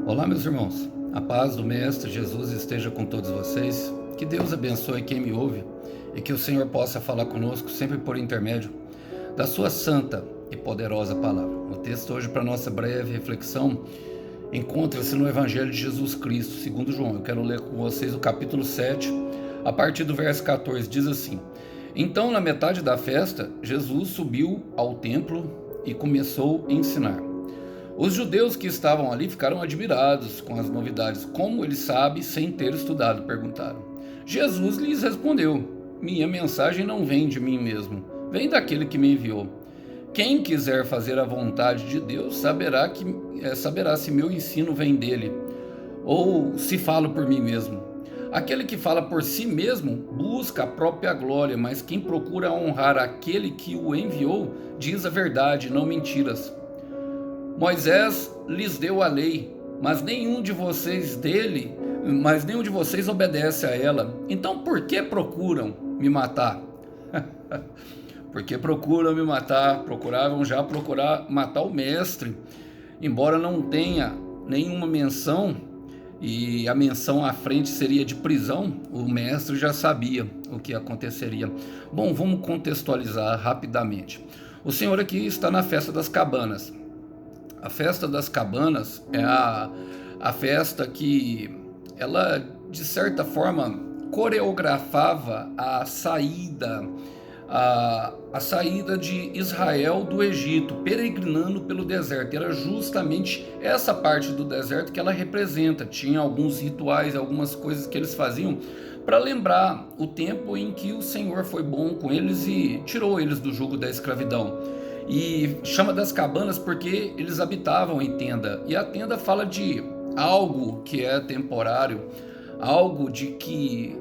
Olá, meus irmãos. A paz do Mestre Jesus esteja com todos vocês. Que Deus abençoe quem me ouve e que o Senhor possa falar conosco sempre por intermédio da sua santa e poderosa palavra. O texto hoje para nossa breve reflexão encontra-se no Evangelho de Jesus Cristo, segundo João. Eu quero ler com vocês o capítulo 7, a partir do verso 14. Diz assim: Então, na metade da festa, Jesus subiu ao templo e começou a ensinar. Os judeus que estavam ali ficaram admirados com as novidades. Como ele sabe sem ter estudado? Perguntaram. Jesus lhes respondeu: Minha mensagem não vem de mim mesmo, vem daquele que me enviou. Quem quiser fazer a vontade de Deus saberá se meu ensino vem dele ou se falo por mim mesmo. Aquele que fala por si mesmo busca a própria glória, mas quem procura honrar aquele que o enviou diz a verdade, não mentiras. Moisés lhes deu a lei, mas nenhum de vocês obedece a ela. Então por que procuram me matar? Porque procuram me matar, procuravam já matar o mestre, embora não tenha nenhuma menção, e a menção à frente seria de prisão, o mestre já sabia o que aconteceria. Bom, vamos contextualizar rapidamente. O Senhor aqui está na festa das cabanas. A festa das cabanas é a festa que ela, de certa forma, coreografava a saída de Israel do Egito, peregrinando pelo deserto. Era justamente essa parte do deserto que ela representa. Tinha alguns rituais, algumas coisas que eles faziam para lembrar o tempo em que o Senhor foi bom com eles e tirou eles do jugo da escravidão. E chama das cabanas porque eles habitavam em tenda. E a tenda fala de algo que é temporário, algo que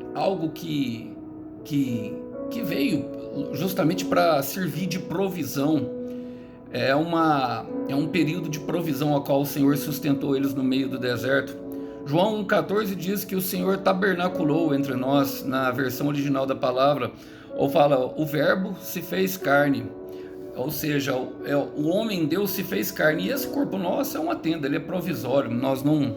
veio justamente para servir de provisão. É um período de provisão ao qual o Senhor sustentou eles no meio do deserto. João 1,14 diz que o Senhor tabernaculou entre nós, na versão original da palavra, ou fala, o verbo se fez carne. Ou seja, o homem Deus se fez carne, e esse corpo nosso é uma tenda, ele é provisório, nós não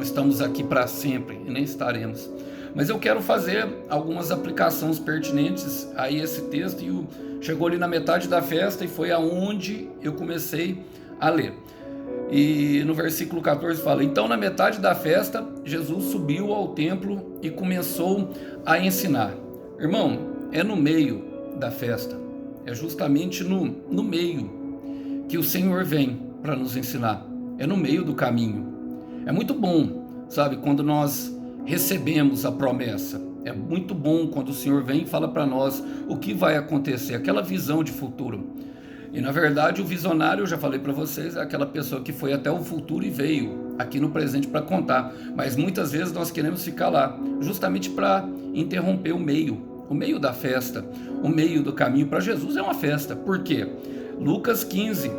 estamos aqui para sempre e nem estaremos. Mas eu quero fazer algumas aplicações pertinentes a esse texto, e chegou ali na metade da festa e foi aonde eu comecei a ler. E no versículo 14 fala: Então na metade da festa, Jesus subiu ao templo e começou a ensinar. Irmão, é no meio da festa. É justamente no meio que o Senhor vem para nos ensinar. É no meio do caminho. É muito bom, sabe, quando nós recebemos a promessa. É muito bom quando o Senhor vem e fala para nós o que vai acontecer, aquela visão de futuro. E na verdade o visionário, eu já falei para vocês, é aquela pessoa que foi até o futuro e veio aqui no presente para contar. Mas muitas vezes nós queremos ficar lá, justamente para interromper o meio da festa, o meio do caminho. Para Jesus é uma festa. Por quê? Lucas 15,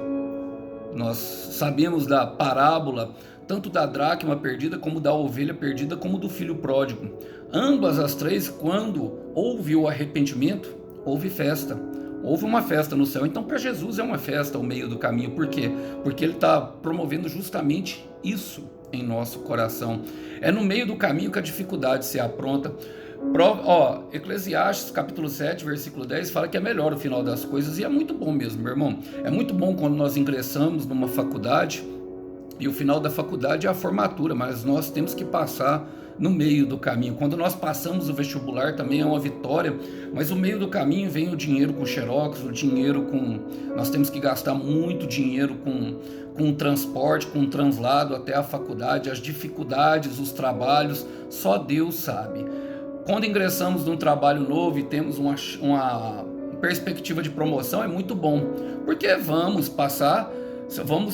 nós sabemos da parábola tanto da dracma perdida, como da ovelha perdida, como do filho pródigo. Ambas as três, quando houve o arrependimento, houve festa. Houve uma festa no céu. Então para Jesus é uma festa o meio do caminho. Por quê? Porque ele está promovendo justamente isso em nosso coração. É no meio do caminho que a dificuldade se apronta. Eclesiastes capítulo 7, versículo 10 fala que é melhor o final das coisas, e é muito bom mesmo, meu irmão. É muito bom quando nós ingressamos numa faculdade e o final da faculdade é a formatura, mas nós temos que passar no meio do caminho. Quando nós passamos o vestibular também é uma vitória, mas o meio do caminho vem o dinheiro com xerox, nós temos que gastar muito dinheiro com transporte, com translado até a faculdade, as dificuldades, os trabalhos, só Deus sabe. Quando ingressamos num trabalho novo e temos uma perspectiva de promoção, é muito bom, porque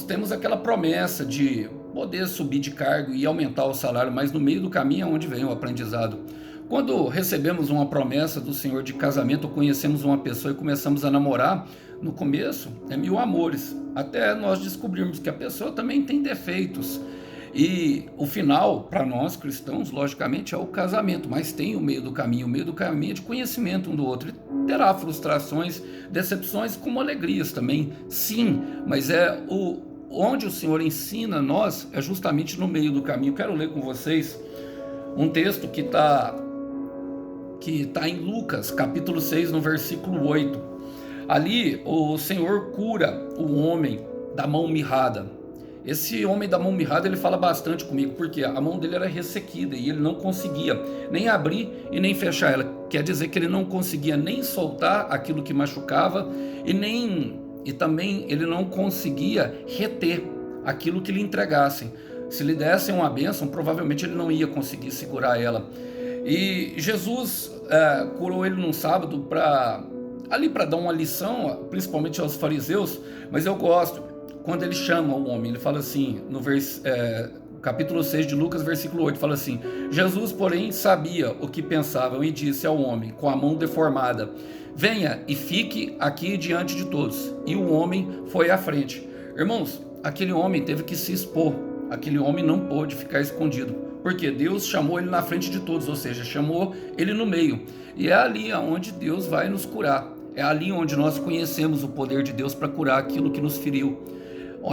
temos aquela promessa de poder subir de cargo e aumentar o salário, mas no meio do caminho é onde vem o aprendizado. Quando recebemos uma promessa do Senhor de casamento, ou conhecemos uma pessoa e começamos a namorar, no começo é mil amores, até nós descobrirmos que a pessoa também tem defeitos. E o final, para nós cristãos, logicamente, é o casamento, mas tem o meio do caminho. O meio do caminho é de conhecimento um do outro. E terá frustrações, decepções, como alegrias também, sim, mas é o onde o Senhor ensina a nós é justamente no meio do caminho. Quero ler com vocês um texto que está em Lucas, capítulo 6, no versículo 8. Ali o Senhor cura o homem da mão mirrada. Esse homem da mão mirrada, ele fala bastante comigo, porque a mão dele era ressequida e ele não conseguia nem abrir e nem fechar ela. Quer dizer que ele não conseguia nem soltar aquilo que machucava e também ele não conseguia reter aquilo que lhe entregassem. Se lhe dessem uma bênção, provavelmente ele não ia conseguir segurar ela. E Jesus curou ele num sábado para dar uma lição, principalmente aos fariseus, mas eu gosto quando ele chama o homem. Ele fala assim, no capítulo 6 de Lucas, versículo 8, fala assim: Jesus, porém, sabia o que pensavam e disse ao homem, com a mão deformada: venha e fique aqui diante de todos. E o homem foi à frente. Irmãos, aquele homem teve que se expor. Aquele homem não pôde ficar escondido, porque Deus chamou ele na frente de todos, ou seja, chamou ele no meio. E é ali onde Deus vai nos curar. É ali onde nós conhecemos o poder de Deus para curar aquilo que nos feriu.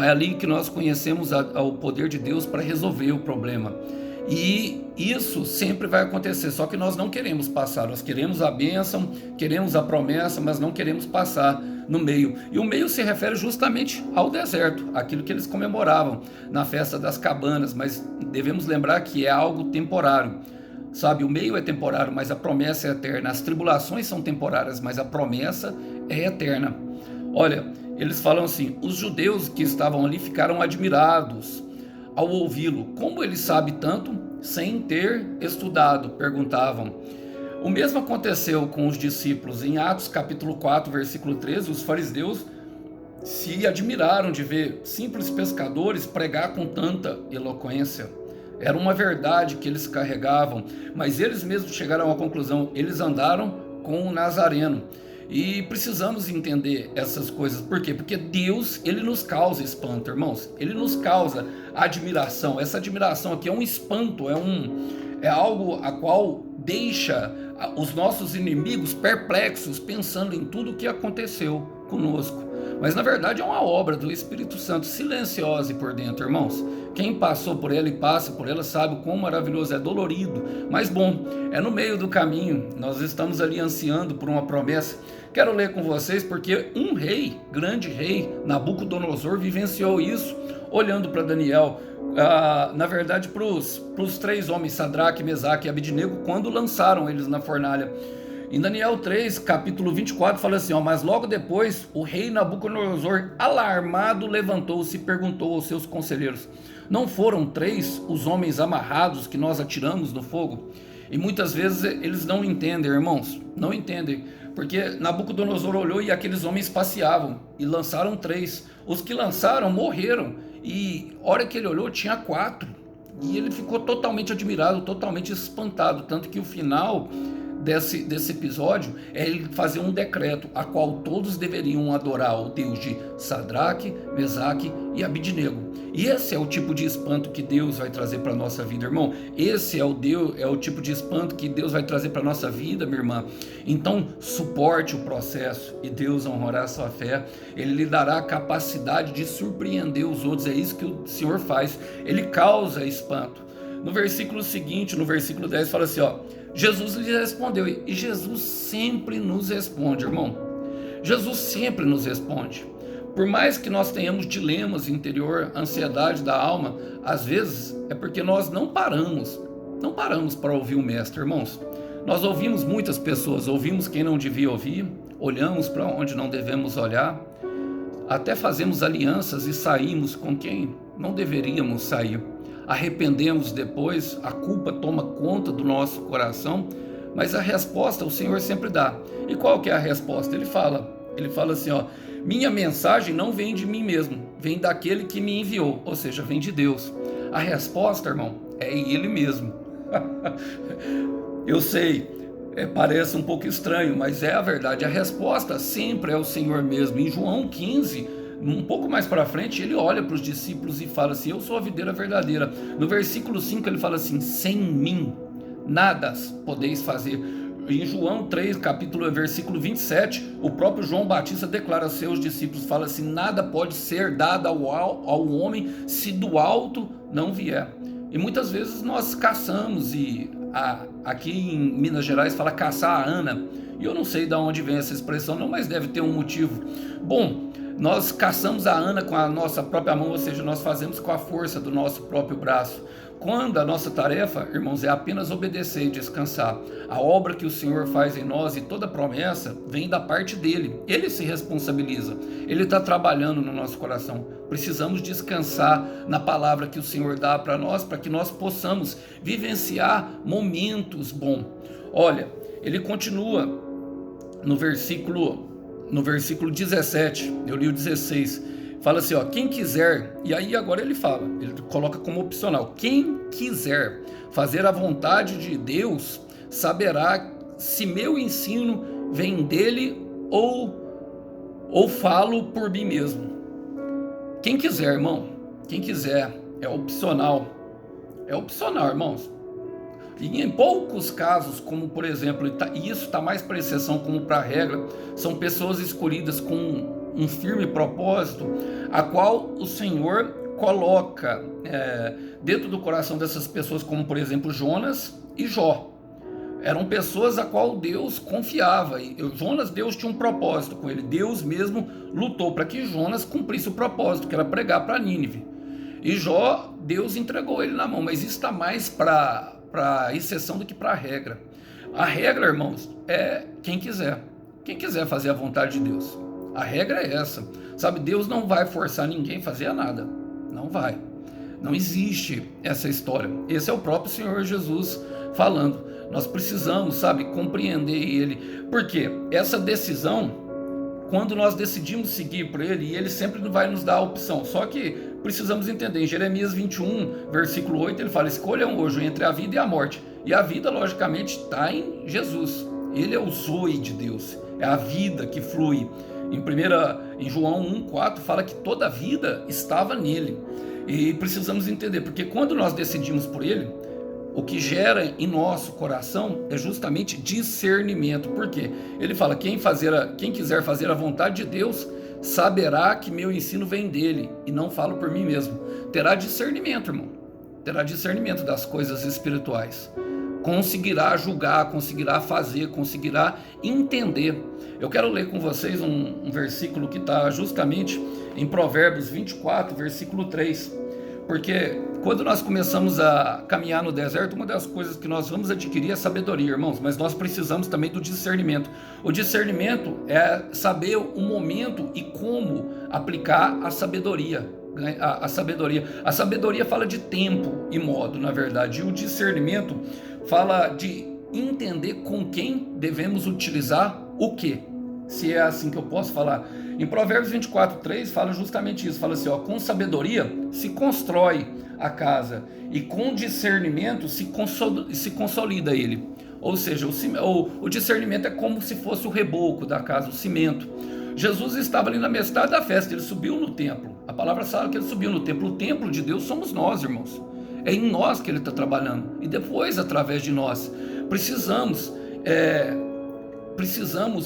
É ali que nós conhecemos o poder de Deus para resolver o problema. E isso sempre vai acontecer, só que nós não queremos passar. Nós queremos a bênção, queremos a promessa, mas não queremos passar no meio. E o meio se refere justamente ao deserto, aquilo que eles comemoravam na festa das cabanas, mas devemos lembrar que é algo temporário. Sabe, o meio é temporário, mas a promessa é eterna. As tribulações são temporárias, mas a promessa é eterna. Olha, eles falam assim: os judeus que estavam ali ficaram admirados ao ouvi-lo. Como ele sabe tanto sem ter estudado? Perguntavam. O mesmo aconteceu com os discípulos. Em Atos capítulo 4, versículo 13, os fariseus se admiraram de ver simples pescadores pregar com tanta eloquência. Era uma verdade que eles carregavam, mas eles mesmos chegaram à conclusão: eles andaram com o Nazareno. E precisamos entender essas coisas. Por quê? Porque Deus, ele nos causa espanto, irmãos. Ele nos causa admiração. Essa admiração aqui é um espanto, é algo a qual deixa os nossos inimigos perplexos, pensando em tudo o que aconteceu conosco. Mas na verdade é uma obra do Espírito Santo, silenciosa e por dentro, irmãos. Quem passou por ela e passa por ela sabe o quão maravilhoso, é dolorido, mas bom, é no meio do caminho. Nós estamos ali ansiando por uma promessa. Quero ler com vocês porque um rei, grande rei, Nabucodonosor, vivenciou isso olhando para Daniel. Na verdade, para os três homens, Sadraque, Mesaque e Abidnego, quando lançaram eles na fornalha. Em Daniel 3, capítulo 24, fala assim: mas logo depois o rei Nabucodonosor, alarmado, levantou-se e perguntou aos seus conselheiros: não foram 3 os homens amarrados que nós atiramos no fogo? E muitas vezes eles não entendem, irmãos, não entendem, porque Nabucodonosor olhou e aqueles homens passeavam e lançaram 3. Os que lançaram morreram, e a hora que ele olhou tinha 4, e ele ficou totalmente admirado, totalmente espantado, tanto que o final desse episódio é ele fazer um decreto a qual todos deveriam adorar o Deus de Sadraque, Mesaque e Abidnego. E esse é o tipo de espanto que Deus vai trazer para a nossa vida, irmão. Esse é o tipo de espanto que Deus vai trazer para a nossa vida, minha irmã. Então, suporte o processo e Deus honrará a sua fé. Ele lhe dará a capacidade de surpreender os outros. É isso que o Senhor faz. Ele causa espanto. No versículo seguinte, no versículo 10, fala assim, Jesus lhe respondeu. E Jesus sempre nos responde, irmão. Jesus sempre nos responde. Por mais que nós tenhamos dilemas interior, ansiedade da alma, às vezes é porque nós não paramos para ouvir o Mestre, irmãos. Nós ouvimos muitas pessoas, ouvimos quem não devia ouvir, olhamos para onde não devemos olhar, até fazemos alianças e saímos com quem não deveríamos sair. Arrependemos depois, a culpa toma conta do nosso coração, mas a resposta o Senhor sempre dá. E qual que é a resposta? Ele fala assim, minha mensagem não vem de mim mesmo, vem daquele que me enviou, ou seja, vem de Deus. A resposta, irmão, é Ele mesmo. Eu sei, parece um pouco estranho, mas é a verdade. A resposta sempre é o Senhor mesmo. Em João 15, um pouco mais para frente, ele olha para os discípulos e fala assim, eu sou a videira verdadeira. No versículo 5 ele fala assim, sem mim nada podeis fazer. Em João 3, versículo 27, o próprio João Batista declara aos seus discípulos, fala assim: nada pode ser dado ao homem se do alto não vier. E muitas vezes nós caçamos, e aqui em Minas Gerais fala caçar a Ana, e eu não sei de onde vem essa expressão não, mas deve ter um motivo. Bom, nós caçamos a Ana com a nossa própria mão, ou seja, nós fazemos com a força do nosso próprio braço. Quando a nossa tarefa, irmãos, é apenas obedecer e descansar. A obra que o Senhor faz em nós e toda promessa vem da parte dele. Ele se responsabiliza. Ele está trabalhando no nosso coração. Precisamos descansar na palavra que o Senhor dá para nós, para que nós possamos vivenciar momentos bons. Olha, ele continua no versículo 17, eu li o 16. Fala assim, ó, quem quiser, e aí agora ele coloca como opcional, quem quiser fazer a vontade de Deus, saberá se meu ensino vem dele ou falo por mim mesmo. Quem quiser, irmão, quem quiser, é opcional, irmãos. E em poucos casos, como por exemplo, e isso está mais para exceção como para regra, são pessoas escolhidas com um firme propósito, a qual o Senhor coloca dentro do coração dessas pessoas, como por exemplo Jonas e Jó. Eram pessoas a qual Deus confiava. E Jonas, Deus tinha um propósito com ele. Deus mesmo lutou para que Jonas cumprisse o propósito, que era pregar para Nínive. E Jó, Deus entregou ele na mão, mas isso está mais para exceção do que para a regra. A regra, irmãos, é quem quiser fazer a vontade de Deus. A regra é essa, sabe? Deus não vai forçar ninguém a fazer nada, não vai. Não existe essa história. Esse é o próprio Senhor Jesus falando. Nós precisamos, sabe, compreender Ele, porque essa decisão, quando nós decidimos seguir por Ele, e Ele sempre vai nos dar a opção, só que precisamos entender, em Jeremias 21, versículo 8, ele fala, escolham hoje entre a vida e a morte, e a vida, logicamente, está em Jesus. Ele é o zoe de Deus, é a vida que flui. Em João 1,4 fala que toda a vida estava nele. E precisamos entender, porque quando nós decidimos por ele, o que gera em nosso coração é justamente discernimento. Por quê? Ele fala, quem quiser fazer a vontade de Deus, saberá que meu ensino vem dele, e não falo por mim mesmo. Terá discernimento, irmão. Terá discernimento das coisas espirituais. Conseguirá julgar, conseguirá fazer, conseguirá entender. Eu quero ler com vocês um versículo que está justamente em Provérbios 24, versículo 3. Porque quando nós começamos a caminhar no deserto, uma das coisas que nós vamos adquirir é sabedoria, irmãos, mas nós precisamos também do discernimento. O discernimento é saber o momento e como aplicar a sabedoria. A sabedoria fala de tempo e modo, na verdade, e o discernimento fala de entender com quem devemos utilizar o quê, se é assim que eu posso falar. Em Provérbios 24, 3 fala justamente isso, fala assim, ó, com sabedoria se constrói a casa e com discernimento se consolida ele. Ou seja, o discernimento é como se fosse o reboco da casa, o cimento. Jesus estava ali na metade da festa, ele subiu no templo. A palavra fala que ele subiu no templo. O templo de Deus somos nós, irmãos. É em nós que ele está trabalhando. E depois, através de nós, precisamos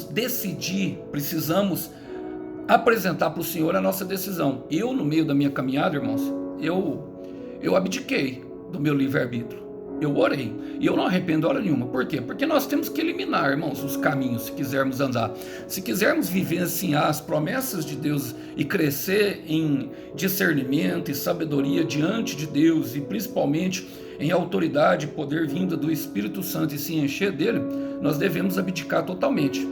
decidir, precisamos apresentar para o Senhor a nossa decisão. Eu, no meio da minha caminhada, irmãos, eu abdiquei do meu livre-arbítrio. Eu orei, e eu não arrependo hora nenhuma. Por quê? Porque nós temos que eliminar, irmãos, os caminhos, se quisermos andar. Se quisermos vivenciar as promessas de Deus e crescer em discernimento e sabedoria diante de Deus, e principalmente em autoridade e poder vinda do Espírito Santo e se encher dele, nós devemos abdicar totalmente.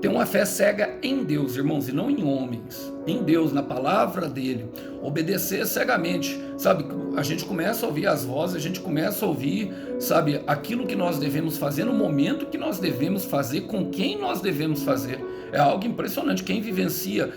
Ter uma fé cega em Deus, irmãos, e não em homens. Em Deus, na palavra dele. Obedecer cegamente, sabe? A gente começa a ouvir as vozes, a gente começa a ouvir, sabe? Aquilo que nós devemos fazer, no momento que nós devemos fazer, com quem nós devemos fazer. É algo impressionante. Quem vivencia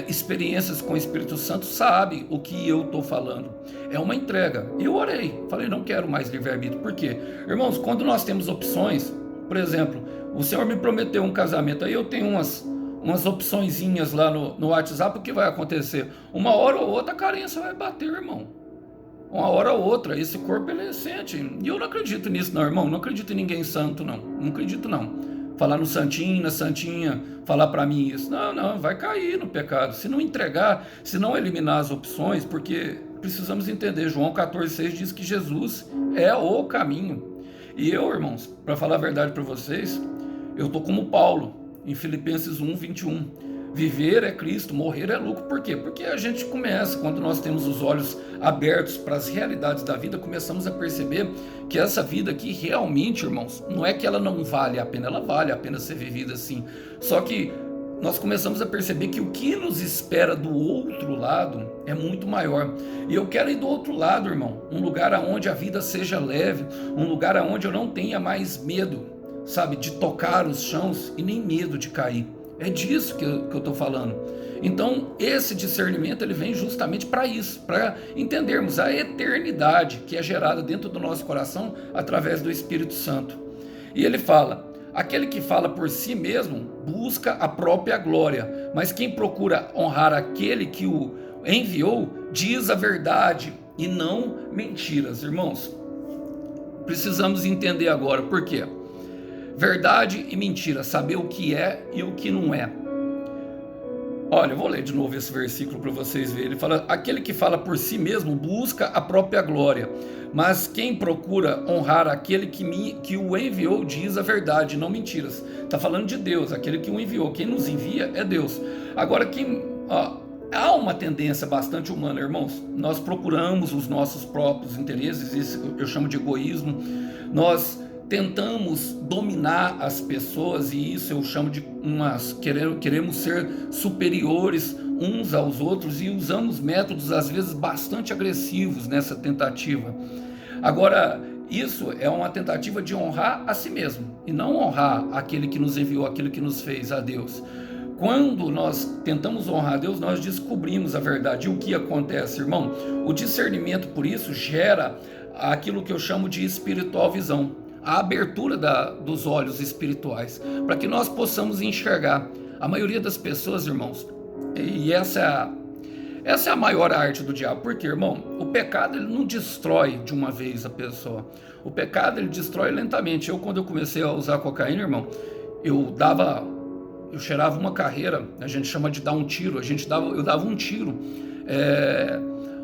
experiências com o Espírito Santo sabe o que eu estou falando. É uma entrega. Eu orei, falei, não quero mais livre-arbítrio. Por quê? Irmãos, quando nós temos opções, por exemplo, o Senhor me prometeu um casamento, aí eu tenho umas opçõezinhas lá no WhatsApp, o que vai acontecer? Uma hora ou outra a carência vai bater, irmão. uma hora ou outra, esse corpo ele sente. E eu não acredito nisso não, irmão. Não acredito em ninguém santo, não. Não acredito, não. Falar no santinho, na santinha, falar para mim isso. Não, vai cair no pecado. Se não entregar, se não eliminar as opções, porque precisamos entender, João 14,6 diz que Jesus é o caminho. E eu, irmãos, para falar a verdade para vocês, eu tô como Paulo, em Filipenses 1:21. Viver é Cristo, morrer é lucro. Por quê? Porque a gente começa, quando nós temos os olhos abertos para as realidades da vida, começamos a perceber que essa vida aqui realmente, irmãos, não é que ela não vale a pena, ela vale a pena ser vivida assim. Só que nós começamos a perceber que o que nos espera do outro lado é muito maior. E eu quero ir do outro lado, irmão, um lugar onde a vida seja leve, um lugar onde eu não tenha mais medo, sabe, de tocar os chãos e nem medo de cair. É disso que eu estou falando. Então, esse discernimento ele vem justamente para isso, para entendermos a eternidade que é gerada dentro do nosso coração através do Espírito Santo. E ele fala: aquele que fala por si mesmo busca a própria glória, mas quem procura honrar aquele que o enviou diz a verdade e não mentiras. Irmãos, precisamos entender agora por quê. Verdade e mentira, saber o que é e o que não é. Olha, eu vou ler de novo esse versículo para vocês verem. Ele fala: aquele que fala por si mesmo busca a própria glória, mas quem procura honrar aquele que o enviou diz a verdade, não mentiras. Está falando de Deus, aquele que o enviou. Quem nos envia é Deus. Agora, há uma tendência bastante humana, irmãos. Nós procuramos os nossos próprios interesses, isso eu chamo de egoísmo. Nós tentamos dominar as pessoas e isso eu chamo de queremos ser superiores uns aos outros e usamos métodos às vezes bastante agressivos nessa tentativa. Agora, isso é uma tentativa de honrar a si mesmo e não honrar aquele que nos enviou, aquele que nos fez, a Deus. Quando nós tentamos honrar a Deus, nós descobrimos a verdade. E o que acontece, irmão? O discernimento, por isso, gera aquilo que eu chamo de espiritual visão, a abertura dos olhos espirituais, para que nós possamos enxergar. A maioria das pessoas, irmãos, e essa é a maior arte do diabo. Porque, irmão, o pecado ele não destrói de uma vez a pessoa. O pecado ele destrói lentamente. Quando eu comecei a usar cocaína, irmão, eu cheirava uma carreira, a gente chama de dar um tiro, eu dava um tiro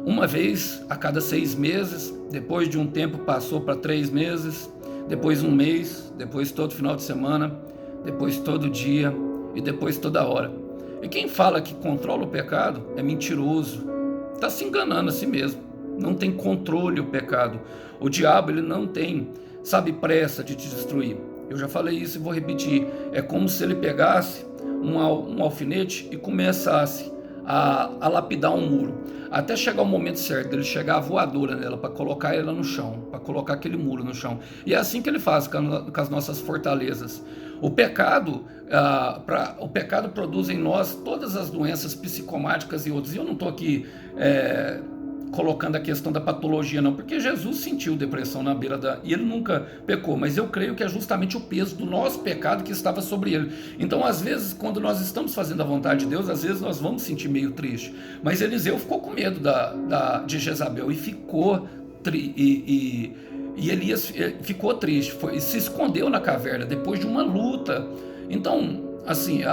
uma vez a cada 6 meses, depois de um tempo passou para 3 meses, depois 1 mês, depois todo final de semana, depois todo dia e depois toda hora. E quem fala que controla o pecado é mentiroso, está se enganando a si mesmo, não tem controle o pecado. O diabo ele não tem, pressa de te destruir. Eu já falei isso e vou repetir. É como se ele pegasse um alfinete e começasse a lapidar um muro, até chegar o momento certo dele chegar a voadora nela para colocar ela no chão, para colocar aquele muro no chão. E é assim que ele faz com as nossas fortalezas. O pecado produz em nós todas as doenças psicomáticas e outras. E eu não estou aqui colocando a questão da patologia não, porque Jesus sentiu depressão na beira e ele nunca pecou, mas eu creio que é justamente o peso do nosso pecado que estava sobre ele. Então, às vezes, quando nós estamos fazendo a vontade de Deus, às vezes nós vamos sentir meio triste, mas Eliseu ficou com medo de Jezabel e ficou e Elias ficou triste, se escondeu na caverna depois de uma luta. Então, assim,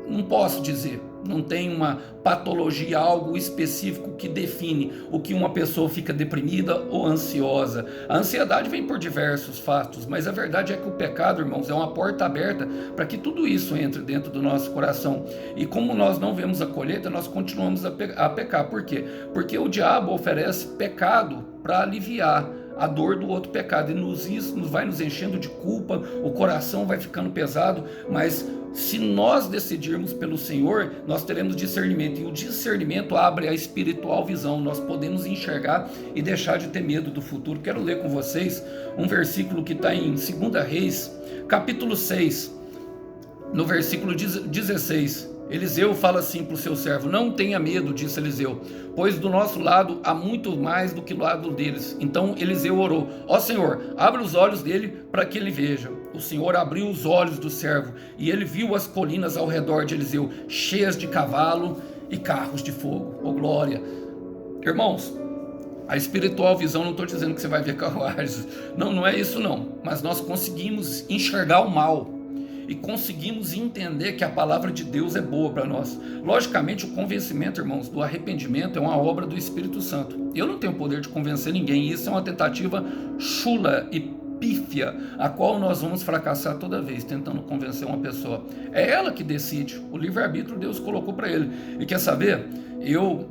não posso dizer, não tem uma patologia, algo específico que define o que uma pessoa fica deprimida ou ansiosa. A ansiedade vem por diversos fatos, mas a verdade é que o pecado, irmãos, é uma porta aberta para que tudo isso entre dentro do nosso coração. E como nós não vemos a colheita, nós continuamos a pecar. Por quê? Porque o diabo oferece pecado para aliviar a dor do outro pecado, e isso vai nos enchendo de culpa, o coração vai ficando pesado. Mas se nós decidirmos pelo Senhor, nós teremos discernimento, e o discernimento abre a espiritual visão, nós podemos enxergar e deixar de ter medo do futuro. Quero ler com vocês um versículo que está em 2 Reis, capítulo 6, no versículo 16. Eliseu fala assim para o seu servo: não tenha medo, disse Eliseu, pois do nosso lado há muito mais do que do lado deles. Então Eliseu orou: ó Senhor, abre os olhos dele para que ele veja. O Senhor abriu os olhos do servo e ele viu as colinas ao redor de Eliseu cheias de cavalo e carros de fogo. Oh glória! Irmãos, A espiritual visão, não estou dizendo que você vai ver carruagens, não, não é isso não, mas nós conseguimos enxergar o mal e conseguimos entender que a palavra de Deus é boa para nós. Logicamente, o convencimento, irmãos, do arrependimento é uma obra do Espírito Santo. Eu não tenho poder de convencer ninguém, isso é uma tentativa chula e pífia, a qual nós vamos fracassar toda vez tentando convencer uma pessoa. É ela que decide, o livre-arbítrio Deus colocou para ele. E quer saber? Eu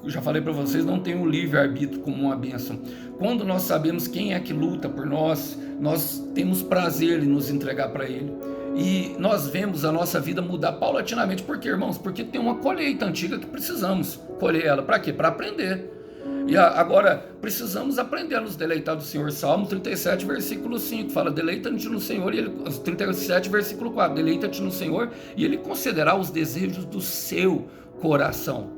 já falei para vocês, não tenho o livre-arbítrio como uma bênção. Quando nós sabemos quem é que luta por nós, nós temos prazer em nos entregar para Ele. E nós vemos a nossa vida mudar paulatinamente. Por quê, irmãos? Porque tem uma colheita antiga que precisamos colher ela. Para quê? Para aprender. E agora, precisamos aprender a nos deleitar do Senhor. Salmo 37, versículo 5, fala, deleita-te no Senhor, e ele, 37, versículo 4, deleita-te no Senhor, e Ele concederá os desejos do seu coração.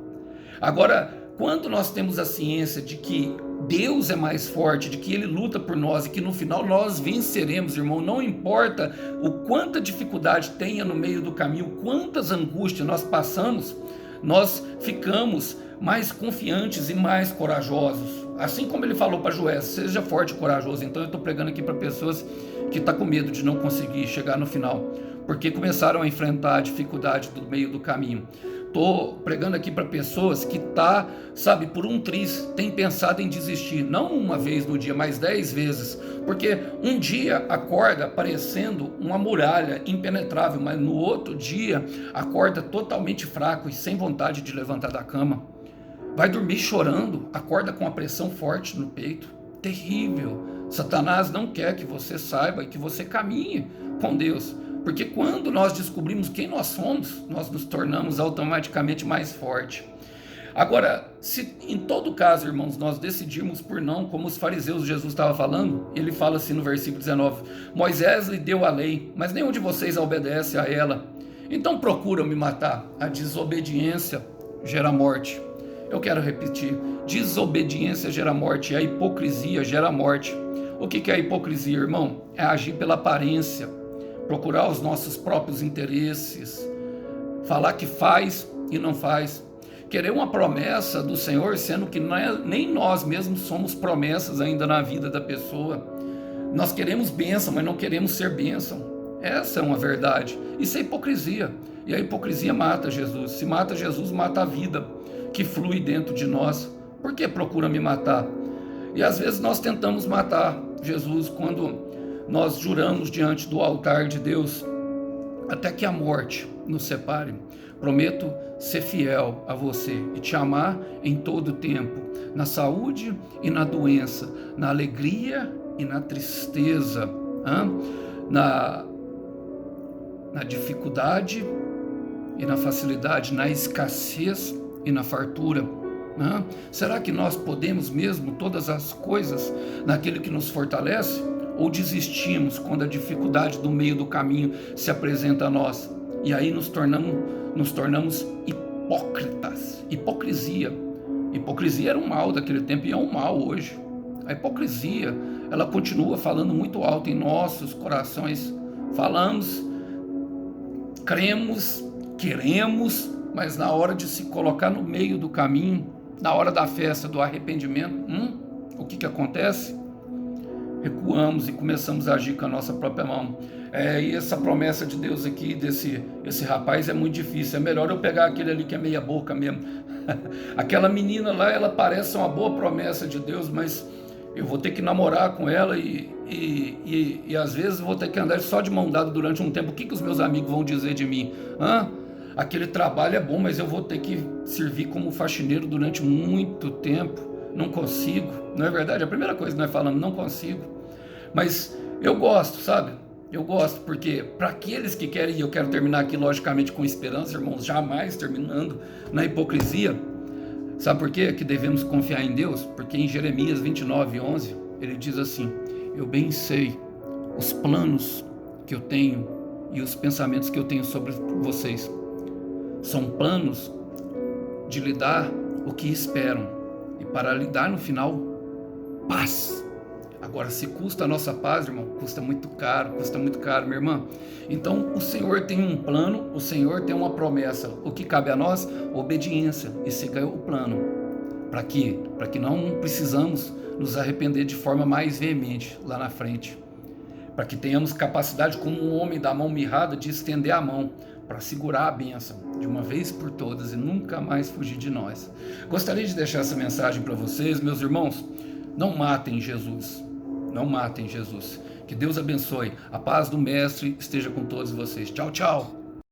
Agora, quando nós temos a ciência de que Deus é mais forte, de que Ele luta por nós e que no final nós venceremos, irmão, não importa o quanta dificuldade tenha no meio do caminho, quantas angústias nós passamos, nós ficamos mais confiantes e mais corajosos. Assim como Ele falou para Joé, seja forte e corajoso. Então eu estou pregando aqui para pessoas que estão com medo de não conseguir chegar no final, porque começaram a enfrentar a dificuldade do meio do caminho. Estou pregando aqui para pessoas que sabe, por um triz, tem pensado em desistir, não uma vez no dia, mas 10 vezes, porque um dia acorda parecendo uma muralha impenetrável, mas no outro dia acorda totalmente fraco e sem vontade de levantar da cama. Vai dormir chorando, acorda com a pressão forte no peito, terrível. Satanás não quer que você saiba e que você caminhe com Deus. Porque quando nós descobrimos quem nós somos, nós nos tornamos automaticamente mais fortes. Agora, se em todo caso, irmãos, nós decidirmos por não, como os fariseus Jesus estava falando, ele fala assim no versículo 19, Moisés lhe deu a lei, mas nenhum de vocês obedece a ela. Então procuram me matar. A desobediência gera morte. Eu quero repetir, desobediência gera morte, e a hipocrisia gera morte. O que é a hipocrisia, irmão? É agir pela aparência, procurar os nossos próprios interesses, falar que faz e não faz, querer uma promessa do Senhor, sendo que nem nós mesmos somos promessas ainda na vida da pessoa. Nós queremos bênção, mas não queremos ser bênção. Essa é uma verdade. Isso é hipocrisia. E a hipocrisia mata Jesus. Se mata Jesus, mata a vida que flui dentro de nós. Por que procura me matar? E às vezes nós tentamos matar Jesus quando nós juramos diante do altar de Deus, até que a morte nos separe. Prometo ser fiel a você e te amar em todo o tempo, na saúde e na doença, na alegria e na tristeza, na dificuldade e na facilidade, na escassez e na fartura. Será que nós podemos mesmo todas as coisas naquele que nos fortalece? Ou desistimos quando a dificuldade do meio do caminho se apresenta a nós? E aí nos tornamos hipócritas. Hipocrisia era um mal daquele tempo e é um mal hoje. A hipocrisia, ela continua falando muito alto em nossos corações. Falamos, cremos, queremos, mas na hora de se colocar no meio do caminho, na hora da festa do arrependimento, o que acontece? Recuamos e começamos a agir com a nossa própria mão. E essa promessa de Deus aqui, esse rapaz, é muito difícil. É melhor eu pegar aquele ali que é meia boca mesmo. Aquela menina lá, ela parece uma boa promessa de Deus, mas eu vou ter que namorar com ela e às vezes vou ter que andar só de mão dada durante um tempo. O que os meus amigos vão dizer de mim? Aquele trabalho é bom, mas eu vou ter que servir como faxineiro durante muito tempo. Não consigo, não é verdade? A primeira coisa que nós falamos, não consigo. Mas eu gosto, sabe? Eu gosto, porque para aqueles que querem, e eu quero terminar aqui logicamente com esperança, irmãos, jamais terminando na hipocrisia. Sabe por quê? Que devemos confiar em Deus? Porque em Jeremias 29:11, ele diz assim, eu bem sei os planos que eu tenho e os pensamentos que eu tenho sobre vocês. São planos de lhe dar o que esperam e para lhe dar no final paz. Agora, se custa a nossa paz, irmão, custa muito caro, minha irmã. Então, o Senhor tem um plano, o Senhor tem uma promessa. O que cabe a nós? Obediência e siga o plano. Para quê? Para que não precisamos nos arrepender de forma mais veemente lá na frente. Para que tenhamos capacidade, como um homem da mão mirrada, de estender a mão para segurar a bênção de uma vez por todas e nunca mais fugir de nós. Gostaria de deixar essa mensagem para vocês, meus irmãos. Não matem Jesus. Não matem Jesus. Que Deus abençoe. A paz do Mestre esteja com todos vocês. Tchau, tchau.